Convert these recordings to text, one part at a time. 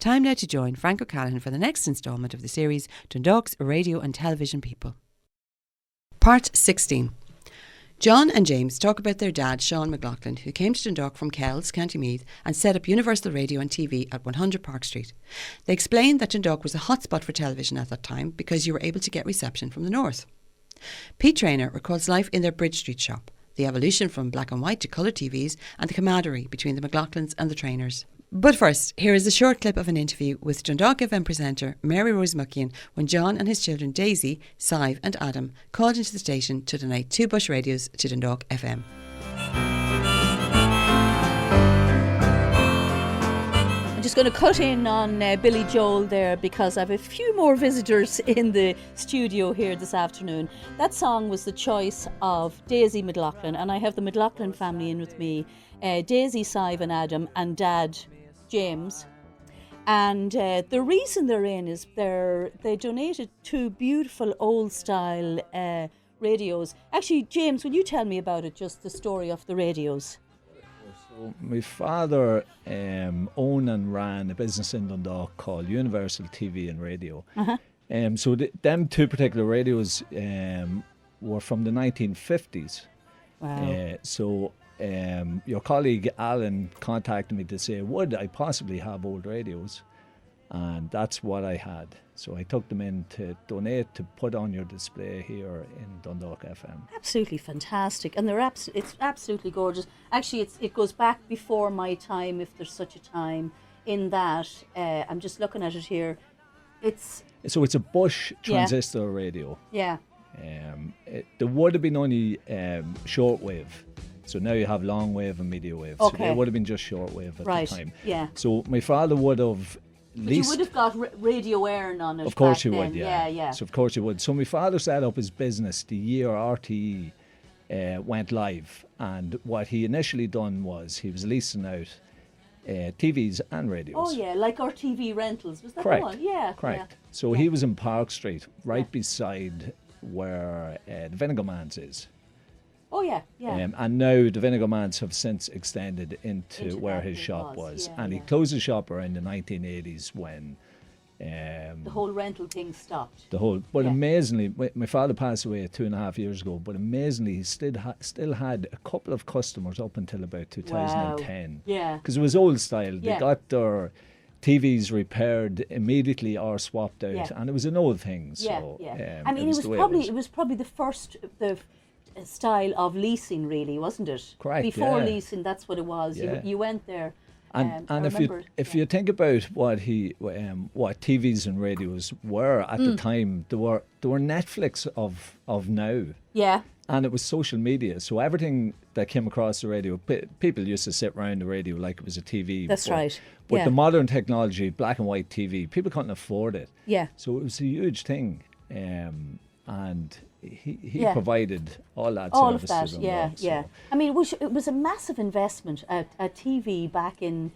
Time now to join Frank O'Callaghan for the next instalment of the series Dundalk's Radio and Television People. Part 16. John and James talk about their dad, Sean McLaughlin, who came to Dundalk from Kells, County Meath, and set up Universal Radio and TV at 100 Park Street. They explain that Dundalk was a hotspot for television at that time because you were able to get reception from the north. Pete Traynor recalls life in their Bridge Street shop, the evolution from black and white to colour TVs, and the camaraderie between the McLaughlins and the Traynors. But first, here is a short clip of an interview with Dundalk FM presenter Mary Rose Muckian when John and his children Daisy, Sive and Adam called into the station to donate 2 bush radios to Dundalk FM. I'm just going to cut in on Billy Joel there because I have a few more visitors in the studio here this afternoon. That song was the choice of Daisy McLaughlin, and I have the McLaughlin family in with me. Daisy, Sive and Adam, and Dad James. And the reason they're in is they donated 2 beautiful old style radios. Actually, James, will you tell me about it, just the story of the radios? So my father owned and ran a business in Dundalk called Universal TV and Radio. So them 2 particular radios were from the 1950s. Wow. Your colleague Alan contacted me to say, would I possibly have old radios? And that's what I had. So I took them in to donate to put on your display here in Dundalk FM. Absolutely fantastic, and it's absolutely gorgeous. Actually, it goes back before my time, if there's such a time. In that, I'm just looking at it here. It's a Bush transistor radio. Yeah. There would have been only shortwave. So now you have long wave and medium wave. Okay. So they would have been just short wave at the time. Yeah. So my father would have But you would have got Radio Erin on it. Of course you then. would, yeah. So of course you would. So my father set up his business the year RTE went live, and what he initially done was he was leasing out TVs and radios. Oh yeah, like our TV rentals, was that Correct. the one? Yeah. Correct. Yeah. So he was in Park Street, right beside where the Vinegar Man's is. Oh yeah, yeah. And now the Vinegar Man's have since extended into where his shop was. Yeah, and yeah. he closed his shop around the 1980s when the whole rental thing stopped. Amazingly, my father passed away 2.5 years ago, but amazingly he still had a couple of customers up until about 2010. Wow. Yeah. Because it was old style. Yeah. They got their TVs repaired immediately or swapped out, and it was an old thing. So, I mean, it was probably the first style of leasing, really, wasn't it? Correct. Before leasing, that's what it was. Yeah. You went there. And if you think about what TVs and radios were at the time, they were Netflix of now. Yeah. And it was social media, so everything that came across the radio, people used to sit around the radio like it was a TV. That's right. But the modern technology, black and white TV, people couldn't afford it. Yeah. So it was a huge thing, and he provided all that service of that. to them. Yeah. I mean, it was a massive investment. A TV back in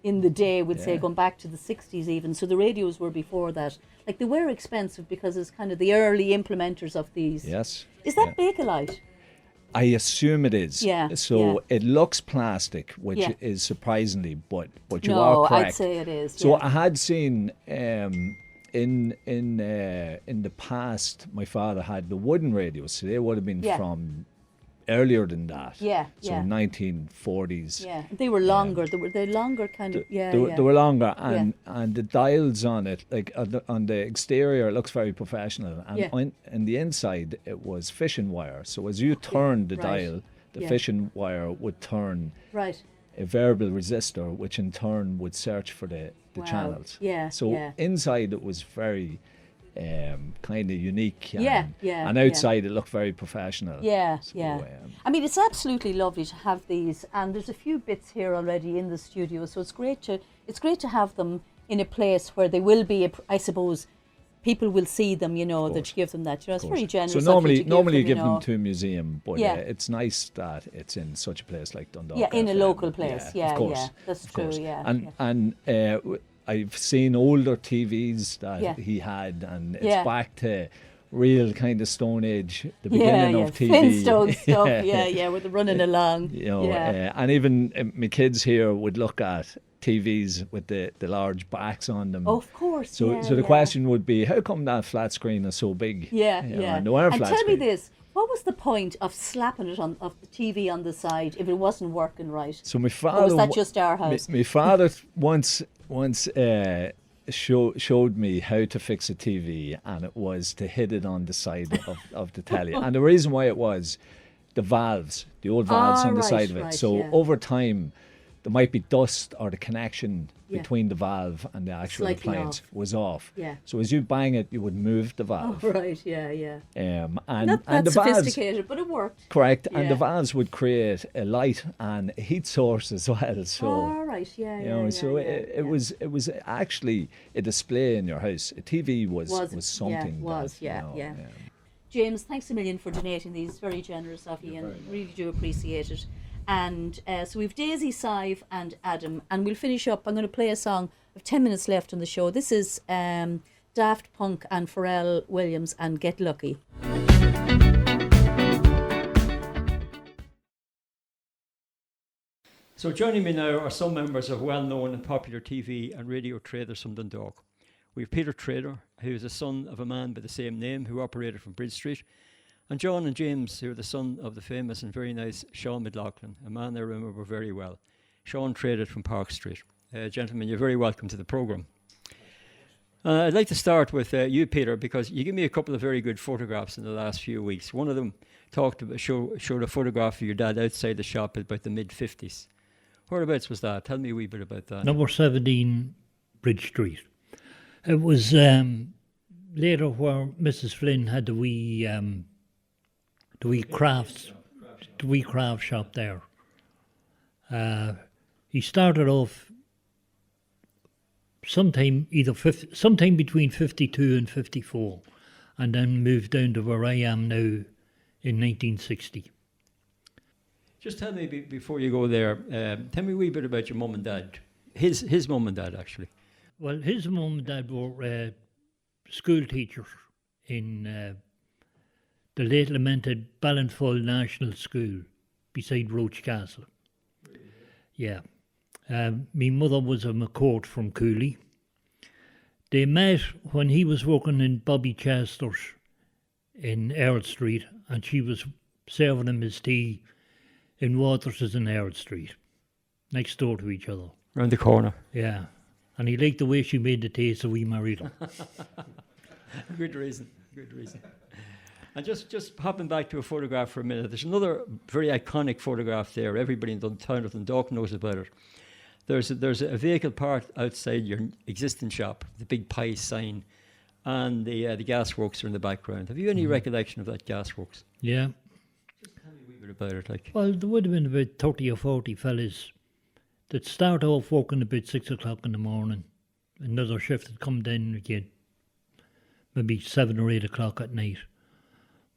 the day, we'd say, going back to the 60s even. So the radios were before that. Like, they were expensive because it's kind of the early implementers of these. Yes. Is that Bakelite? I assume it is. Yeah. So it looks plastic, which is surprisingly, but you are No, correct. I'd say it is. So I had seen in the past, my father had the wooden radios. So they would have been from earlier than that. So 1940s. Yeah, they were longer. They were longer kind of. They were longer, and the dials on it, like on the exterior, it looks very professional, and on the inside it was fishing wire. So as you turned the dial, the fishing wire would turn a variable resistor, which in turn would search for the channels. So inside it was very kind of unique. And outside it looked very professional. I mean, it's absolutely lovely to have these, and there's a few bits here already in the studio, so it's great to have them in a place where they will be, I suppose, people will see them, that you give them that. It's very generous. So normally you give them to a museum, but it's nice that it's in such a place like Dundalk. Yeah, in a local place. Of course. That's true. And I've seen older TVs that he had, and it's back to real kind of Stone Age, the beginning of TV. Flintstone stuff, with the running along. And even my kids here would look at TVs with the large backs on them. Oh, of course. So the question would be, how come that flat screen is so big? Yeah. And there are And flat tell me screens. this: what was the point of slapping it on of the TV on the side if it wasn't working right? So my father. Or was that just our house? My father once showed me how to fix a TV, and it was to hit it on the side of the telly. And the reason why it was the valves, the old valves on the side of it. So over time, there might be dust or the connection between the valve and the actual appliance was off. Yeah. So as you bang it, you would move the valve. Oh, right, yeah. And Not the valves, sophisticated, but it worked. correct. Yeah. And the valves would create a light and a heat source as well. So All right, it was actually a display in your house. A TV was something. James, thanks a million for donating these. Very generous of you, and really do appreciate it. And so we've Daisy, Sive and Adam, and we'll finish up. I'm going to play a song. We've 10 minutes left on the show. This is Daft Punk and Pharrell Williams and Get Lucky. So joining me now are some members of well-known and popular TV and radio traders from Dundalk. We have Peter Trader, who is the son of a man by the same name who operated from Bridge Street, and John and James, who are the son of the famous and very nice Sean McLaughlin, a man I remember very well. Sean traded from Park Street. Gentlemen, you're very welcome to the programme. I'd like to start with you, Peter, because you gave me a couple of very good photographs in the last few weeks. One of them showed a photograph of your dad outside the shop at about the mid-50s. Whereabouts was that? Tell me a wee bit about that. Number 17 Bridge Street. It was later where Mrs. Flynn had the wee craft shop there. He started off sometime between 52 and 54, and then moved down to where I am now in 1960. Just tell me before you go there. Tell me a wee bit about your mum and dad. His mum and dad, actually. Well, his mum and dad were school teachers in the late lamented Ballinfold National School beside Roach Castle. Yeah. My mother was a McCourt from Cooley. They met when he was working in Bobby Chester's in Earl Street, and she was serving him his tea in Waters's in Earl Street, next door to each other. Round the corner. Yeah. And he liked the way she made the tea, so we married her. Good reason. And just hopping back to a photograph for a minute, there's another very iconic photograph there. Everybody in the town of Dundalk knows about it. There's a vehicle parked outside your existing shop, the big pie sign, and the gasworks are in the background. Have you any recollection of that gasworks? Yeah. Just tell me a wee bit about it. Well, there would have been about 30 or 40 fellas that start off working about 6 o'clock in the morning. Another shift had come down again, maybe 7 or 8 o'clock at night.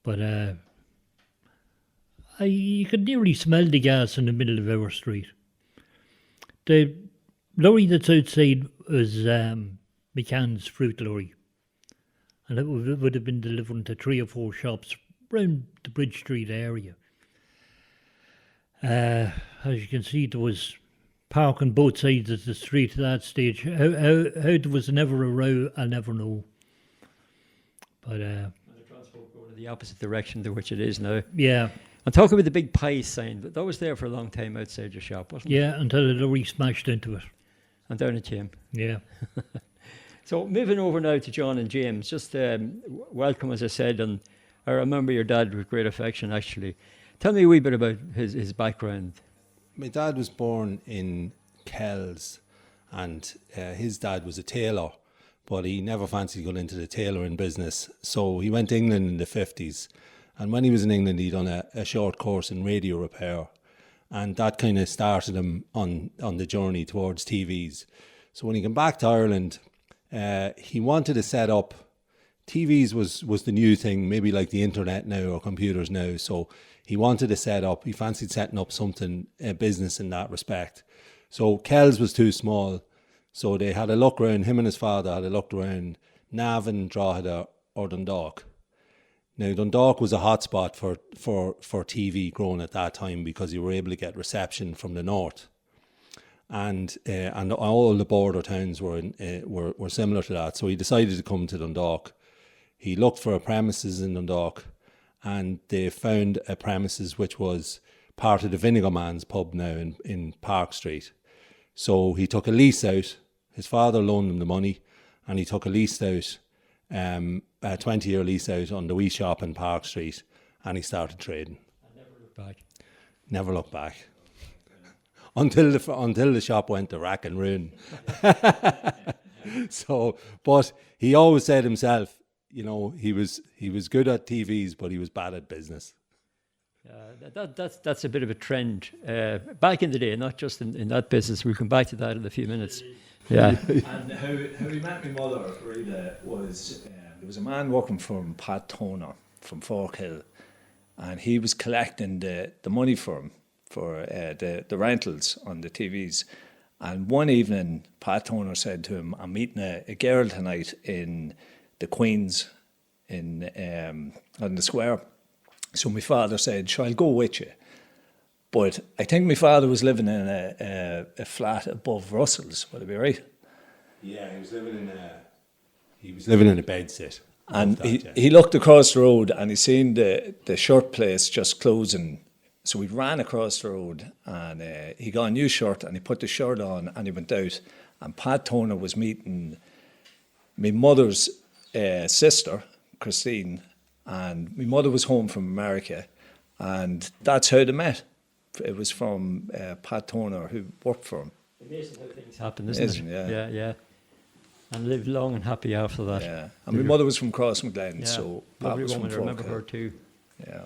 But you could nearly smell the gas in the middle of our street. The lorry that's outside was McCann's fruit lorry, and it would have been delivering to 3 or 4 shops around the Bridge Street area. As you can see, there was parking both sides of the street at that stage. How there was never a row, I'll never know. But the transport going in the opposite direction to which it is now. Yeah. And talk about the big pie sign. That was there for a long time outside your shop, wasn't it? Yeah, until the lorry smashed into it. And down it came. Yeah. So moving over now to John and James, just welcome, as I said, and I remember your dad with great affection, actually. Tell me a wee bit about his background. My dad was born in Kells, and his dad was a tailor, but he never fancied going into the tailoring business. So he went to England in the 50s. And when he was in England, he'd done a short course in radio repair. And that kind of started him on the journey towards TVs. So when he came back to Ireland, he wanted to set up, TVs was the new thing, maybe like the internet now or computers now. So he wanted to set up, he fancied setting up something, a business in that respect. So Kells was too small. So they had a look around, him and his father had a look around Navan, Drogheda or Dundalk. Now, Dundalk was a hotspot for TV growing at that time because you were able to get reception from the north. and all the border towns were similar to that. So he decided to come to Dundalk. He looked for a premises in Dundalk, and they found a premises which was part of the Vinegar Man's pub now in Park Street. So he took a lease out. His father loaned him the money, and he took a lease out, a 20-year lease out on the wee shop in Park Street, and he started trading. I never looked back. Never looked back. Until the shop went to rack and ruin. So, but he always said himself, you know, he was good at TVs, but he was bad at business. That's a bit of a trend back in the day, not just in that business. We'll come back to that in a few minutes. Yeah. And how he met my mother really was there was a man working from Pat Toner from Forkhill, and he was collecting the money for him for the rentals on the TVs. And one evening, Pat Toner said to him, "I'm meeting a girl tonight in the Queen's on the square." So my father said, "Sure, I'll go with you." But I think my father was living in a flat above Russell's. Would it be right? Yeah, he was living in a bedsit. And he looked across the road and he seen the shirt place just closing. So we ran across the road and he got a new shirt and he put the shirt on and he went out. And Pat Toner was meeting my mother's sister, Christine, and my mother was home from America, and that's how they met. It was from Pat Toner, who worked for him. Amazing how things happen, isn't it? Yeah. And lived long and happy after that. Yeah. And my mother was from Crossmaglen, so Pat was from I remember her too. Yeah.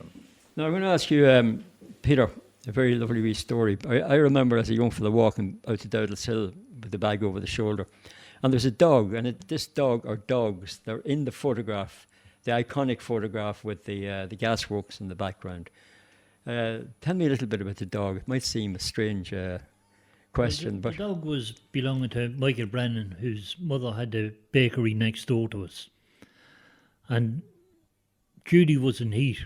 Now I'm going to ask you, Peter, a very lovely wee story. I remember as a young fella walking out to Dowdall's Hill with the bag over the shoulder, and there's a dog, and this dog or dogs, they're in the photograph, the iconic photograph with the gasworks in the background. Tell me a little bit about the dog. It might seem a strange question, but the dog was belonging to Michael Brennan, whose mother had the bakery next door to us. And Judy was in heat,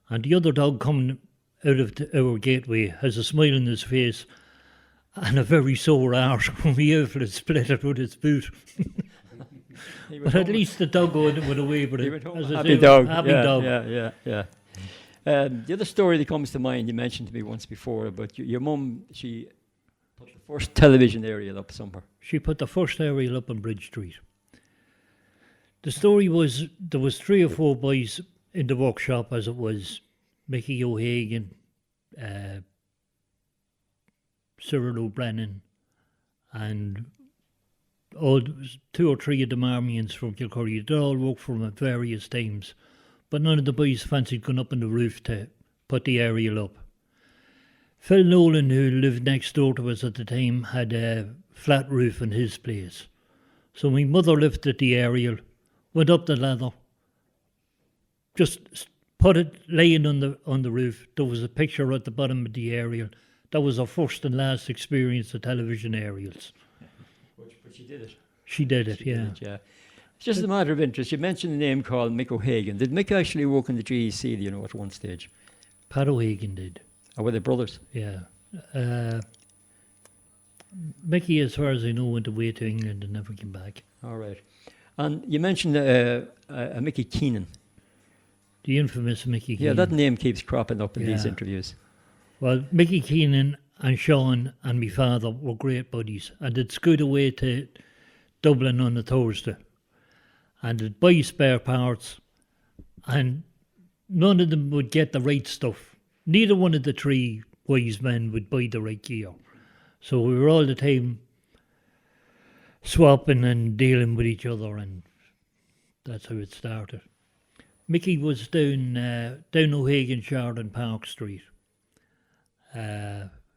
and the other dog coming out of our gateway has a smile on his face and a very sore arse when we had split it with his boot. But at least the dog went away with it. Happy dog. Happy dog. Yeah. The other story that comes to mind, you mentioned to me once before about your mum. She put the first television aerial up somewhere. She put the first aerial up on Bridge Street. The story was there was 3 or 4 boys in the workshop, as it was Mickey O'Hagan, Cyril O'Brennan, and 2 or 3 of the Marmians from Kilcurry. They all worked for him at various times, but none of the boys fancied going up on the roof to put the aerial up. Phil Nolan, who lived next door to us at the time, had a flat roof in his place. So my mother lifted the aerial, went up the ladder, just put it laying on the roof. There was a picture at the bottom of the aerial. That was her first and last experience of television aerials. But she did it. She did it, yeah. It's just a matter of interest. You mentioned a name called Mick O'Hagan. Did Mick actually work in the GEC, do you know, at one stage? Pat O'Hagan did. Or were they brothers? Yeah. Mickey, as far as I know, went away to England and never came back. All right. And you mentioned a Mickey Keenan. The infamous Mickey Keenan. Yeah, that name keeps cropping up in these interviews. Well, Mickey Keenan and Sean and my father were great buddies, and they'd scoot away to Dublin on a Thursday, and they'd buy spare parts, and none of them would get the right stuff. Neither one of the 3 wise men would buy the right gear. So we were all the time swapping and dealing with each other, and that's how it started. Mickey was down O'Hagan Shard and Park Street.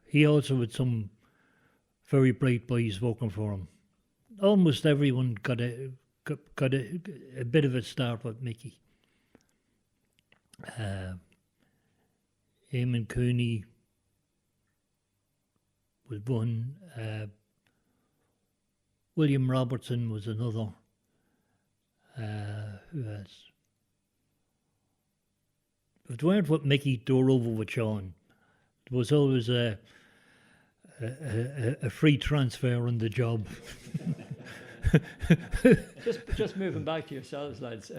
He also had some very bright boys working for him. Almost everyone got a bit of a start with Mickey. Eamon Cooney was one. William Robertson was another. Who else? If it weren't with Mickey, they were over with Sean. There was always a a free transfer on the job. Just moving back to yourselves, lads.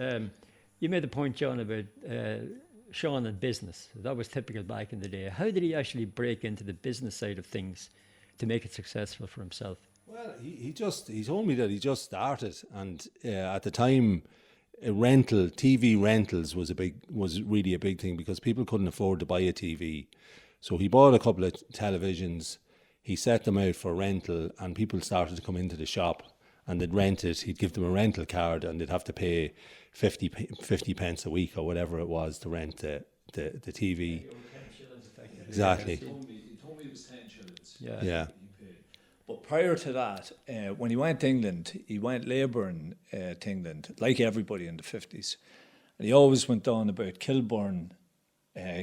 You made the point, John, about Sean and business. That was typical back in the day. How did he actually break into the business side of things to make it successful for himself? Well, he told me that he just started, and at the time, TV rentals was really a big thing because people couldn't afford to buy a TV. So he bought a couple of televisions, he set them out for rental, and people started to come into the shop and they'd rent it. He'd give them a rental card and they'd have to pay 50 pence a week or whatever it was to rent the TV. Exactly. He told me it was 10 shillings. Yeah. But prior to that, when he went to England, he went labouring to England, like everybody in the 50s. And he always went on about Kilburn,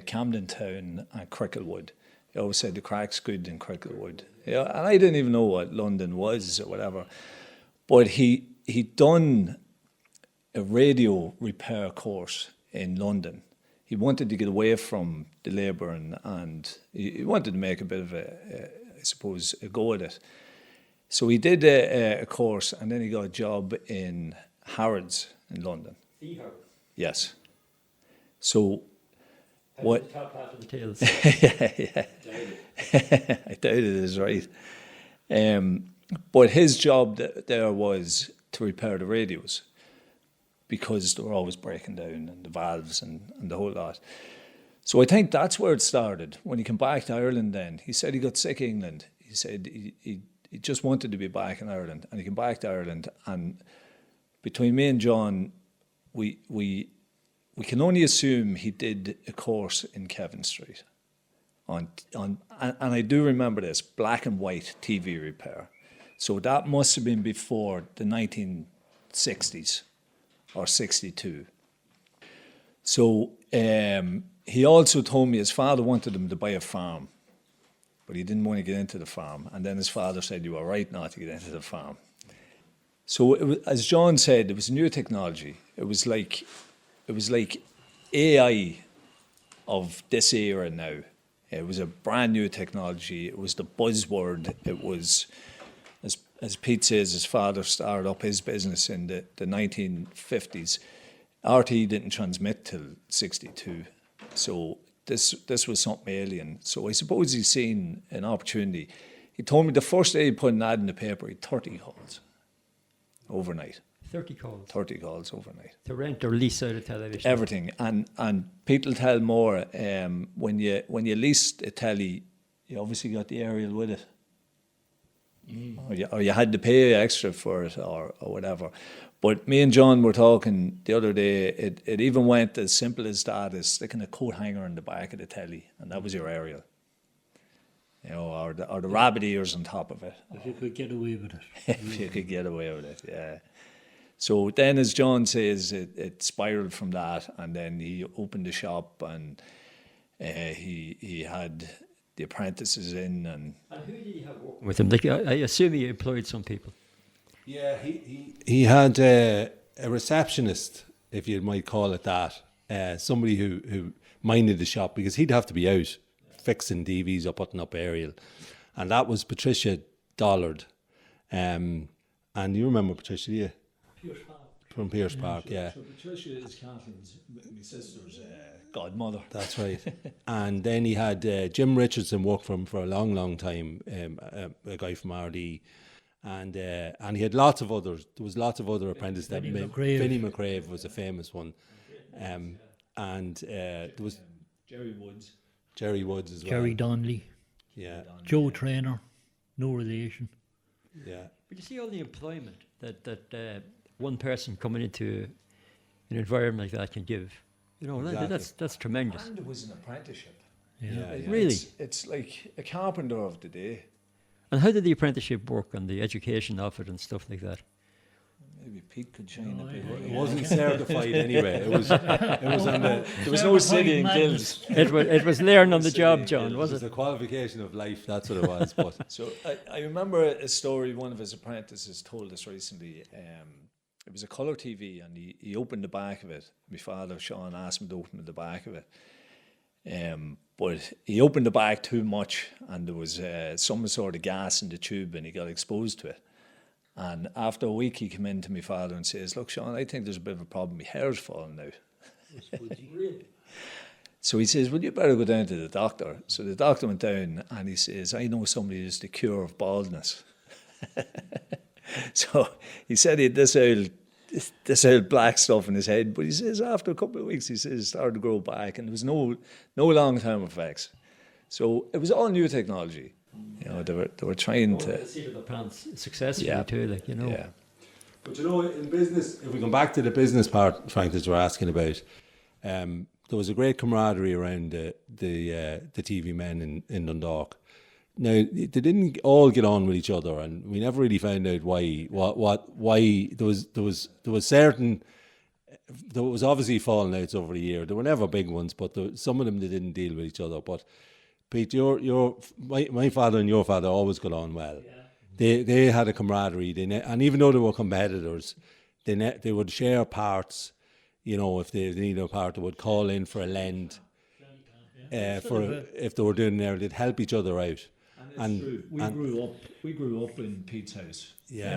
Camden Town and Cricklewood. He always said the crack's good in Cricklewood. Yeah, and I didn't even know what London was or whatever. But he'd done a radio repair course in London. He wanted to get away from the labouring and he wanted to make a bit of a go at it. So he did a course and then he got a job in Harrods in London. The Harrods? Yes. So what? The top half of the tails. Yeah. I doubt it is right. But his job there was to repair the radios because they were always breaking down and the valves and the whole lot. So I think that's where it started. When he came back to Ireland then, he said he got sick of England. He said he just wanted to be back in Ireland. And he came back to Ireland. And between me and John, we can only assume he did a course in Kevin Street. And I do remember this, black and white TV repair. So that must have been before the 1960s or 62. So he also told me his father wanted him to buy a farm, but he didn't want to get into the farm. And then his father said, you were right not to get into the farm. So it was, as John said, it was new technology. It was like AI of this era now. It was a brand new technology. It was the buzzword. It was, as Pete says, his father started up his business in the 1950s. RT didn't transmit till 62. So this was something alien. So I suppose he's seen an opportunity. He told me the first day he put an ad in the paper, he had 30 calls overnight. 30 calls? 30 calls overnight. To rent or lease out a television? Everything. And people tell more, when you leased a telly, you obviously got the aerial with it. Or you had to pay extra for it or whatever. But me and John were talking the other day, it even went as simple as that, as sticking a coat hanger in the back of the telly, and that was your aerial. You know, or the rabbit ears on top of it. If you could get away with it. If you could get away with it, yeah. So then, as John says, it spiraled from that, and then he opened the shop, and he had the apprentices in. And who did he have working with him? Like, I assume he employed some people. Yeah, he had a receptionist, if you might call it that, somebody who minded the shop, because he'd have to be out fixing DVs or putting up aerial. And that was Patricia Dollard. And you remember Patricia, do you? Pierce Park. From Pierce Park, yeah. So Patricia is Kathleen's, my sister's godmother. That's right. And then he had Jim Richardson work for him for a long, long time, a guy from RD. And he had lots of others. There was lots of other apprentices. Vinnie McRae was a famous one. And there was Jerry Woods as well. Jerry Donnelly. Yeah. Joe Traynor, no relation. Yeah. But you see all the employment that one person coming into an environment like that can give. You know, Exactly. that's tremendous. And it was an apprenticeship. Yeah. Really? It's like a carpenter of the day. And how did the apprenticeship work and the education of it and stuff like that? Maybe Pete could shine a bit. It wasn't certified anyway. It was on the. There was no city in Kills. It was learn on the job, John, was It was it? a qualification of life. That's what it was. But So I remember a story one of his apprentices told us recently. It was a colour TV, and he opened the back of it. My father, Sean, asked him to open the back of it. But he opened the bag too much, and there was some sort of gas in the tube, and he got exposed to it. And after a week, he came in to my father and says, "Look, Sean, I think there's a bit of a problem. My hair's falling out." So he says, "Well, you better go down to the doctor." So the doctor went down, and he says, "I know somebody who's the cure of baldness." So he said he had this old black stuff in his head, but he says after a couple of weeks, he says it started to grow back, and there was no long-term effects. So it was all new technology. You know, they were trying to see the pants successfully too, like, you know. Yeah. But you know, in business, if we come back to the business part, Frank, that you were asking about, there was a great camaraderie around the TV men in Dundalk. Now, they didn't all get on with each other, and we never really found out why. There was obviously falling outs over the year. There were never big ones, but some of them they didn't deal with each other. But Pete, my father and your father always got on well. Yeah. They had a camaraderie. And even though they were competitors, they would share parts. You know, if they needed a part, they would call in for a lend. If they were doing there, they'd help each other out. And we grew up in Pete's house. Yeah.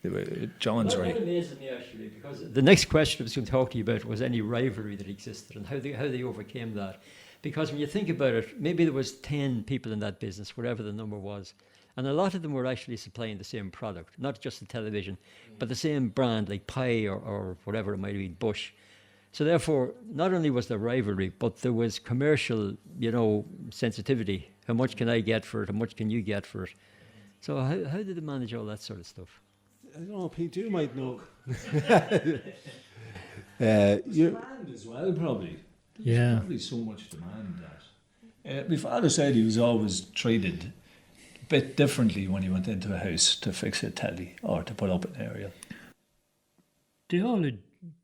You know, John's right. That amazes me actually, because the next question I was going to talk to you about was any rivalry that existed and how they overcame that. Because when you think about it, maybe there was 10 people in that business, whatever the number was, and a lot of them were actually supplying the same product, not just the television, but the same brand, like Pie or whatever it might be, Bush. So therefore, not only was there rivalry, but there was commercial, you know, sensitivity. How much can I get for it? How much can you get for it? So how did they manage all that sort of stuff? I don't know, Pete, you might know. Demand as well, probably. Yeah. Probably so much demand that. My father said he was always treated a bit differently when he went into a house to fix a telly or to put up an aerial. They all had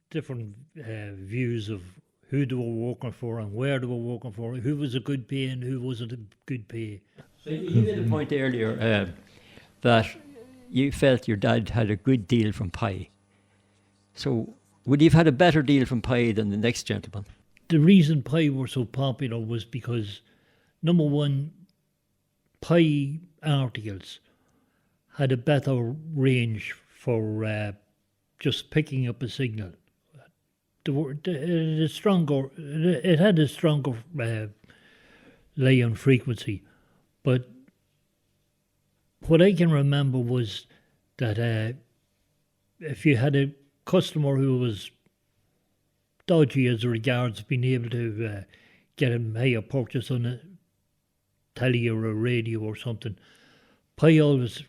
different views of who they were working for and where they were working for, who was a good pay and who wasn't a good pay. So you made a point earlier that you felt your dad had a good deal from Pie. So would you have had a better deal from Pie than the next gentleman? The reason Pie were so popular was because, number one, Pie articles had a better range for just picking up a signal. It had a stronger lay on frequency. But what I can remember was that if you had a customer who was dodgy as regards being able to get a higher purchase on a telly or a radio or something, Pie always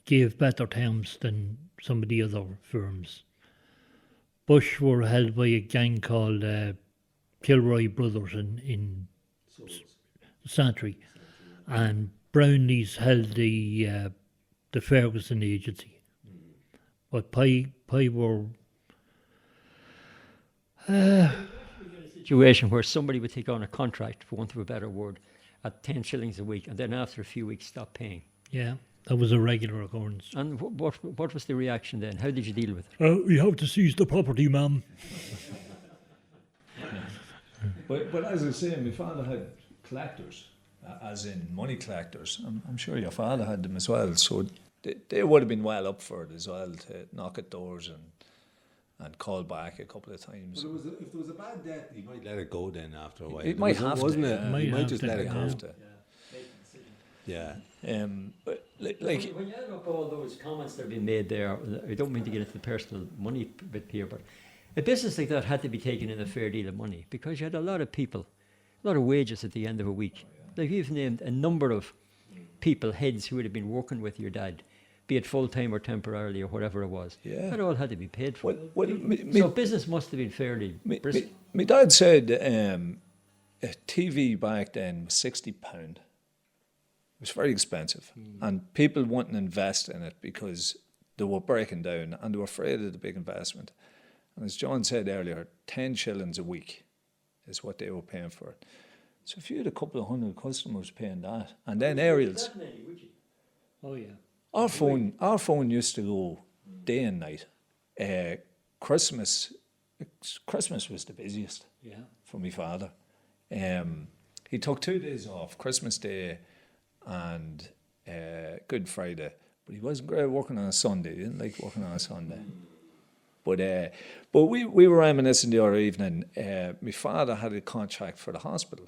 gave better terms than some of the other firms. Bush were held by a gang called Kilroy Brothers in Santry, and Brownlees held the Ferguson agency. But Pie were situation where somebody would take on a contract, for want of a better word, at 10 shillings a week, and then after a few weeks stop paying. Yeah, that was a regular occurrence. And what was the reaction then? How did you deal with it? We have to seize the property, ma'am. But as I was saying, my father had collectors, as in money collectors. I'm sure your father had them as well. So they would have been well up for it as well, to knock at doors and call back a couple of times. But if there was a bad debt, he might let it go then after a while. It might have to, wasn't it? Might He might have just to, let it yeah. go. have to. Yeah. But like When you add up all those comments that have been made there, I don't mean to get into the personal money bit here, but a business like that had to be taking in a fair deal of money, because you had a lot of people, a lot of wages at the end of a week. Like you've named a number of people, heads who would have been working with your dad, be it full-time or temporarily or whatever it was. Yeah. That all had to be paid for. Well, So business must have been fairly brisk. my dad said a TV back then was £60. It was very expensive, and people wouldn't invest in it because they were breaking down and they were afraid of the big investment. And as John said earlier, 10 shillings a week is what they were paying for it. So if you had a couple of hundred customers paying that, and then aerials, Oh, yeah. our phone used to go day and night. Christmas was the busiest Yeah. for my father. He took 2 days off, Christmas Day and Good Friday. But he wasn't great working on a Sunday. He didn't like working on a Sunday. But we were reminiscing the other evening. My father had a contract for the hospital,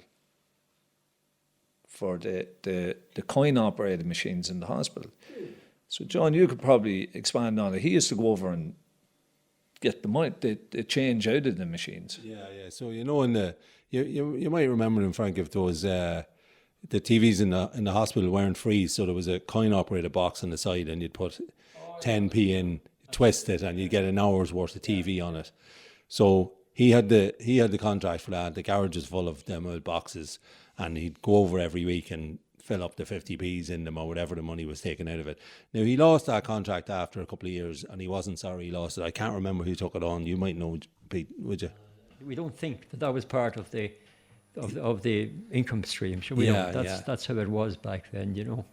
for the coin-operated machines in the hospital. So, John, you could probably expand on it. He used to go over and get the money, the change out of the machines. Yeah. So, you know, you might remember them, Frank, if there was the TVs in the hospital weren't free, so there was a coin-operated box on the side, and you'd put 10p in, twist it, and you'd get an hour's worth of TV on it. So he had the contract for that. The garage was full of them old boxes, and he'd go over every week and fill up the 50p's in them or whatever the money was taken out of it. Now, he lost that contract after a couple of years, and he wasn't sorry he lost it. I can't remember who took it on. You might know, Pete, would you? We don't think that was part of the income stream. Sure, we Yeah, don't. That's how it was back then, you know.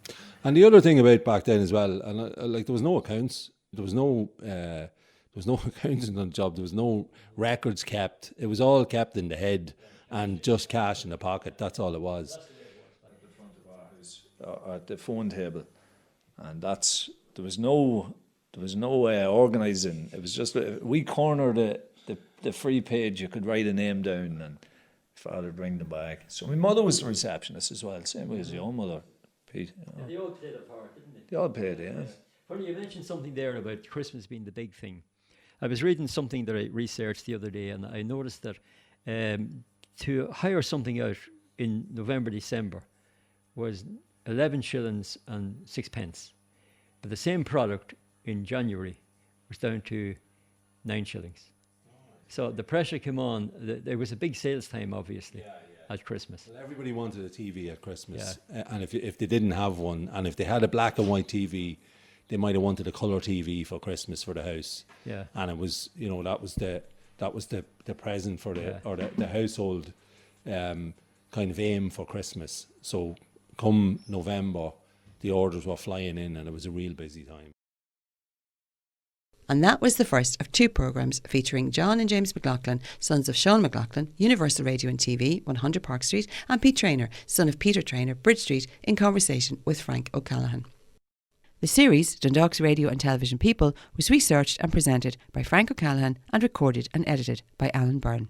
And the other thing about back then as well, and like there was no accounts, there was no accounting on the job, there was no records kept. It was all kept in the head and just cash in the pocket. That's all it was. At the phone table, and there was no organising. It was just we cornered the free page. You could write a name down, and Father would bring them back. So my mother was the receptionist as well, same way as your mother, Pete. You know. And they all played a part, didn't they? They all played, yeah. Funny, you mentioned something there about Christmas being the big thing. I was reading something that I researched the other day, and I noticed that to hire something out in November, December was 11 shillings and 6 pence. But the same product in January was down to 9 shillings. So the pressure came on. There was a big sales time, obviously, at Christmas. Well, everybody wanted a TV at Christmas. And if they didn't have one, and if they had a black and white TV, they might have wanted a colour TV for Christmas for the house. Yeah. And it was, you know, that was the present for the household kind of aim for Christmas. So come November, the orders were flying in, and it was a real busy time. And that was the first of 2 programmes featuring John and James McLaughlin, sons of Sean McLaughlin, Universal Radio and TV, 100 Park Street, and Pete Traynor, son of Peter Traynor, Bridge Street, in conversation with Frank O'Callaghan. The series, Dundalk's Radio and Television People, was researched and presented by Frank O'Callaghan and recorded and edited by Alan Byrne.